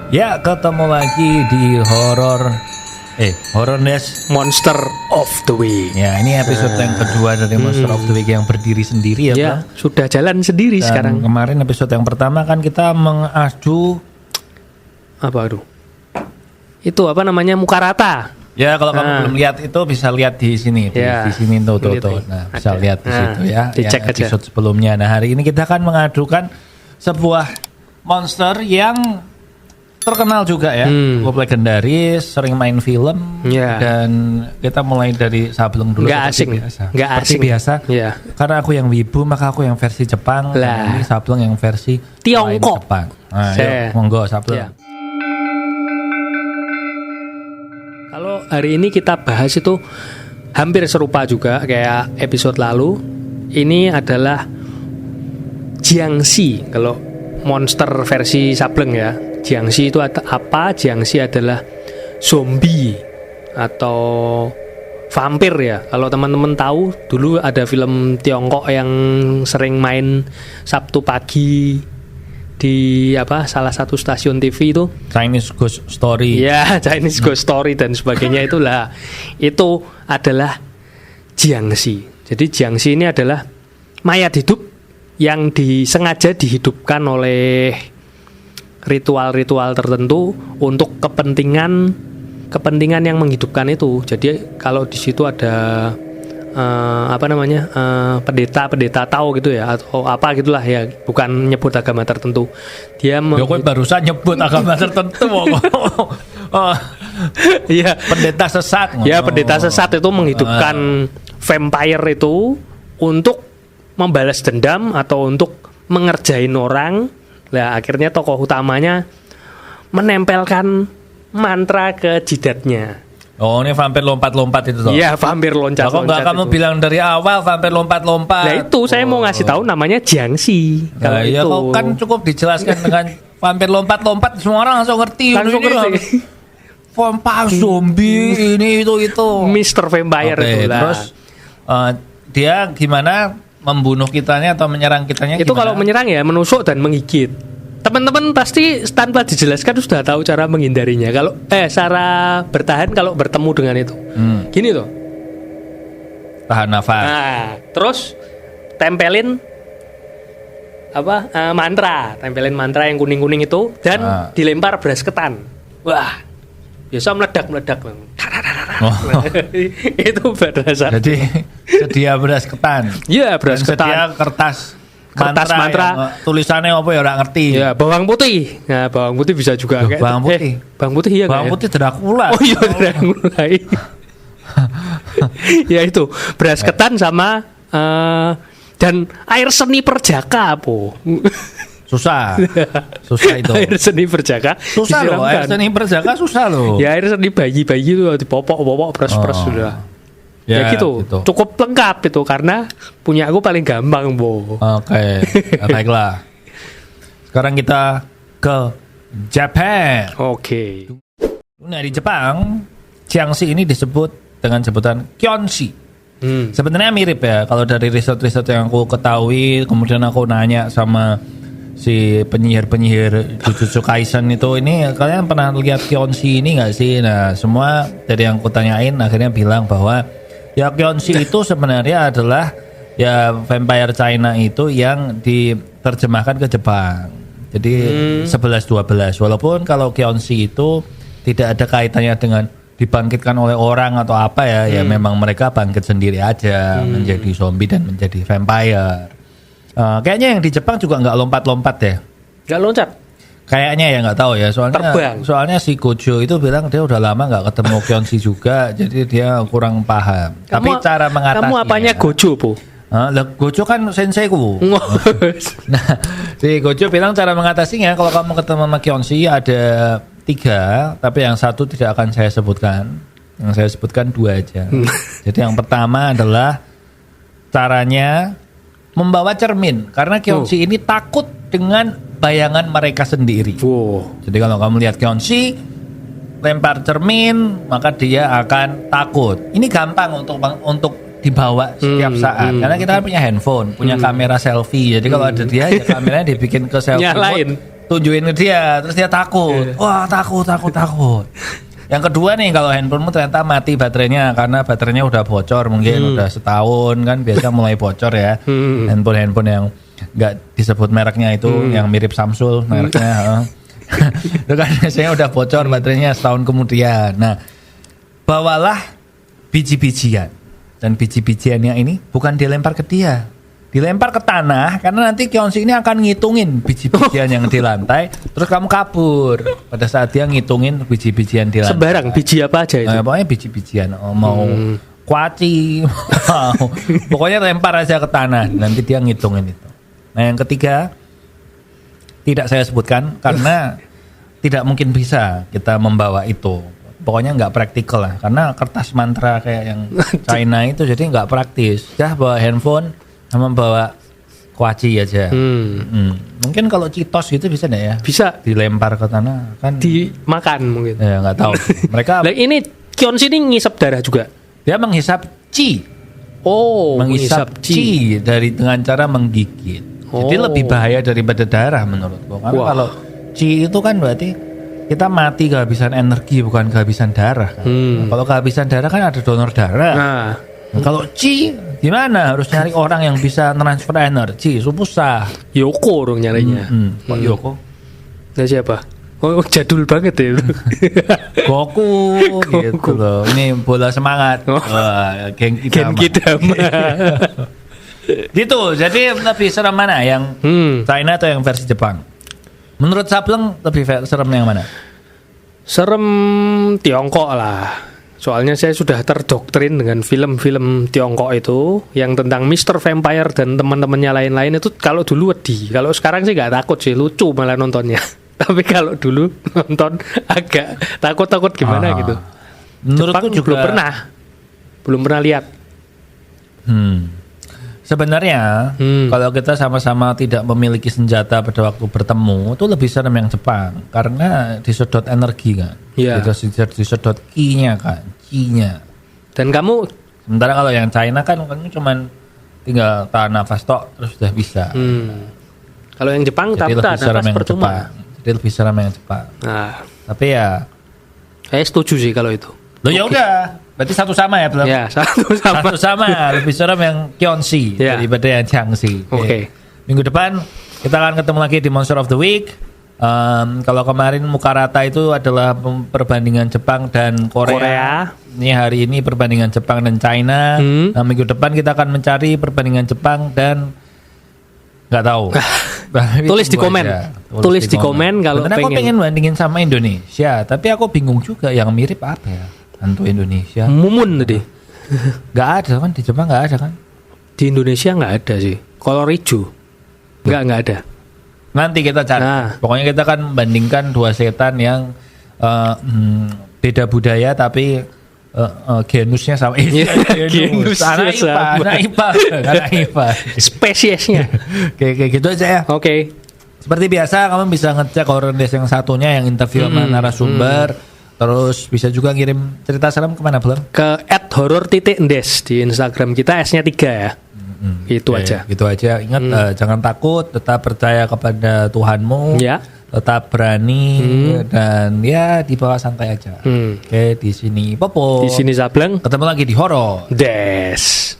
Ya, ketemu lagi di Horror Nest Monster of the Week. Ya, ini episode yang kedua dari Monster of the Week yang berdiri sendiri ya, Ya, Bang? sudah jalan sendiri Dan sekarang. kemarin episode yang pertama kan kita mengadu Apa aduh? Itu apa namanya, muka rata. ya, kalau kamu belum lihat itu bisa lihat di sini, Ya, di sini tuh. lihat. Nah, bisa Ada. lihat di situ ya. Dicek yang aja. episode sebelumnya. Nah, hari ini kita akan mengadukan sebuah monster yang terkenal juga ya, cukup legendaris, sering main film, Ya. dan kita mulai dari Sableng dulu. Nggak seperti asing. biasa. Nggak Seperti asing. biasa. Ya. Karena aku yang wibu, maka aku yang versi Jepang. Lah. Ini Sableng yang versi Tiongkok. lain Jepang. Nah, Saya- yuk, monggo Sableng. Ya. Kalau hari ini kita bahas itu hampir serupa juga kayak episode lalu. Ini adalah Jiangxi, kalau monster versi Sableng ya. Jiangxi itu apa? Jiangxi adalah zombie atau vampir ya. Kalau teman-teman tahu, dulu ada film Tiongkok yang sering main Sabtu pagi di salah satu stasiun TV itu. Chinese Ghost Story. Ya, Chinese Ghost Story dan sebagainya itulah. Itu adalah Jiangxi. Jadi Jiangxi ini adalah mayat hidup yang disengaja dihidupkan oleh ritual-ritual tertentu untuk kepentingan yang menghidupkan itu. Jadi kalau di situ ada pendeta tahu gitu ya, atau apa gitulah ya, bukan nyebut agama tertentu. Dia Ya, gue barusan nyebut agama tertentu. Oh, Iya. pendeta sesat. Ya, pendeta sesat itu menghidupkan vampire itu untuk membalas dendam atau untuk mengerjain orang. Nah, akhirnya tokoh utamanya menempelkan mantra ke jidatnya. Oh, ini vampir lompat-lompat itu toh. Iya, vampir Kok nggak loncat-loncat kamu itu. bilang dari awal vampir lompat-lompat? Nah, itu saya mau ngasih tahu namanya Jiangxi. Kalau Iya, itu kok kan cukup dijelaskan dengan vampir lompat-lompat, semua orang langsung ngerti. Langsung Ini ngerti. vampir zombie ini itu. Mr. Vampire Oke, itu lah. terus dia gimana membunuh kitanya atau menyerang kitanya? Itu gimana? kalau menyerang ya menusuk dan menggigit. Teman-teman pasti tanpa dijelaskan sudah tahu cara menghindarinya. Kalau cara bertahan kalau bertemu dengan itu. Gini tuh. Tahan nafas. Nah, terus tempelin tempelin mantra yang kuning-kuning itu dan dilempar beras ketan. Wah, biasa meledak. Oh. Itu berdasar. Jadi sedia beras ketan. Iya, beras Dan sedia ketan. kertas Mantra. yang, tulisannya apa ya orang ngerti. Ya, bawang putih. Nah, bawang putih bisa juga. Loh, bawang putih? Bawang putih iya. Bawang putih Dracula. Oh iya, Dracula. Ya itu beras ketan sama dan air seni perjaka po. Susah itu. Air seni perjaka Susah loh, air disiramkan. seni perjaka susah loh. Ya, air seni bayi-bayi itu dipopok pres sudah. Ya gitu. Cukup lengkap itu karena punya aku paling gampang, Bo. Oke, baiklah. Sekarang kita ke Jepang. Oke. Nah, di Jepang, Jiangxi ini disebut dengan sebutan Kyonshi. Sebenarnya mirip ya, kalau dari riset-riset yang aku ketahui, kemudian aku nanya sama si penyihir Jujutsu Kaisen itu, ini kalian pernah lihat Kyonshi ini nggak sih? Nah, semua dari yang aku tanyain akhirnya bilang bahwa ya Kyonshi itu sebenarnya adalah ya vampire China itu yang diterjemahkan ke Jepang. Jadi 11-12. Walaupun kalau Kyonshi itu tidak ada kaitannya dengan dibangkitkan oleh orang atau apa ya memang mereka bangkit sendiri aja menjadi zombie dan menjadi vampire. Kayaknya yang di Jepang juga nggak lompat-lompat ya. Nggak loncat. Kayaknya ya, nggak tahu ya, Terbang. soalnya si Gojo itu bilang dia udah lama nggak ketemu Kyonshi juga, jadi dia kurang paham. Tapi cara mengatasinya. Kamu apanya Gojo, Po? Gojo kan senseiku. Nah, si Gojo bilang cara mengatasinya kalau kamu ketemu sama Kyonshi ada 3, tapi yang satu tidak akan saya sebutkan. Yang saya sebutkan 2 aja. Jadi yang pertama adalah caranya membawa cermin, karena Kyonshi ini takut dengan bayangan mereka sendiri. Jadi kalau kamu lihat Kyonshi lempar cermin, maka dia akan takut. Ini gampang untuk dibawa setiap saat, karena kita kan punya handphone, punya kamera selfie. Jadi kalau ada dia, ya kameranya dibikin ke selfie Nyalain. mode, tunjukin ke dia, terus dia takut. Wah, takut. Yang kedua nih, kalau handphonemu ternyata mati baterainya karena baterainya udah bocor, mungkin udah setahun kan biasa mulai bocor ya. Handphone yang nggak disebut mereknya itu, yang mirip Samsung mereknya. Itu kan biasanya udah bocor baterainya setahun kemudian. Nah, bawalah biji-bijian, dan biji-bijiannya ini bukan dilempar ke dia, dilempar ke tanah, karena nanti Kyonsi ini akan ngitungin biji-bijian yang di lantai, terus kamu kabur pada saat dia ngitungin biji-bijian di lantai. Sembarang biji apa aja itu? Pokoknya biji-bijian, mau kuaci, pokoknya lempar aja ke tanah, nanti dia ngitungin itu. Nah, yang ketiga tidak saya sebutkan karena tidak mungkin bisa kita membawa itu. Pokoknya nggak praktikal lah, karena kertas mantra kayak yang China itu jadi nggak praktis. Dah bawa handphone sama bawa kuaci aja. Mungkin kalau Cheetos gitu bisa nggak ya? Bisa dilempar ke tanah kan? Dimakan mungkin. Ya nggak tahu. Mereka. Nah, ini Kyonsi ini ngisap darah juga. Dia menghisap chi. Oh, menghisap chi dengan cara menggigit. Jadi lebih bahaya daripada darah menurutku. Karena kalau chi itu kan berarti kita mati kehabisan energi, bukan kehabisan darah kan. Kalau kehabisan darah kan ada donor darah. Nah, kalau chi gimana? Harus nyari orang yang bisa transfer energi, susah. Yoko dong nyarinya. Kok Yoko? Nah, siapa? Oh, jadul banget ya. Goku gitu loh. Ini bola semangat. Genki Dama. Gitu. Jadi lebih serem mana, yang China atau yang versi Jepang? Menurut Sableng lebih serem yang mana? Serem Tiongkok lah. Soalnya saya sudah terdoktrin dengan film-film Tiongkok itu yang tentang Mr. Vampire dan teman-temannya lain-lain itu. Kalau dulu wedi, kalau sekarang sih nggak takut sih, lucu malah nontonnya. Tapi kalau dulu nonton agak takut-takut gimana gitu. Menurutku Jepang juga belum pernah lihat. Sebenarnya kalau kita sama-sama tidak memiliki senjata pada waktu bertemu, itu lebih serem yang Jepang karena disedot energi kan, disedot ki-nya kan, ki-nya. Dan kamu, sementara kalau yang China kan cuman tinggal tahan nafas tok terus sudah bisa. Kalau yang Jepang tapi tahan nafas percuma. Jadi lebih serem yang Jepang. Nah, tapi ya, saya setuju sih kalau itu. Loh ya udah. Berarti satu sama ya belum? Ya, satu sama. Lebih serem yang Kyonsi daripada yang Jiangxi. Oke. Minggu depan kita akan ketemu lagi di Monster of the Week. Kalau kemarin muka rata itu adalah perbandingan Jepang dan Korea. Ini hari ini perbandingan Jepang dan China. Nah, minggu depan kita akan mencari perbandingan Jepang dan nggak tahu. Tulis di komen. Tulis di komen kalau pengen. Aku pengen bandingin sama Indonesia, tapi aku bingung juga yang mirip apa ya. Hantu Indonesia. Mumun tadi. Gak ada kan di Jepang, gak ada kan? Di Indonesia gak ada sih. Kolor hijau. Gak ada. Nanti kita cari. Pokoknya kita akan bandingkan dua setan yang beda budaya tapi genusnya sama. Genus anak IPA. Spesiesnya. Kayak gitu aja ya. Oke. Seperti biasa kamu bisa ngecek horror desk yang satunya yang interview sama narasumber. Terus bisa juga ngirim cerita serem kemana belum? Ke @horror_des di Instagram kita, S-nya 3 ya. Itu aja. Gitu aja. Ingat jangan takut, tetap percaya kepada Tuhanmu. Ya. Tetap berani dan ya di bawah santai aja. Oke, di sini Popo. Di sini Sableng. Ketemu lagi di Horror Des.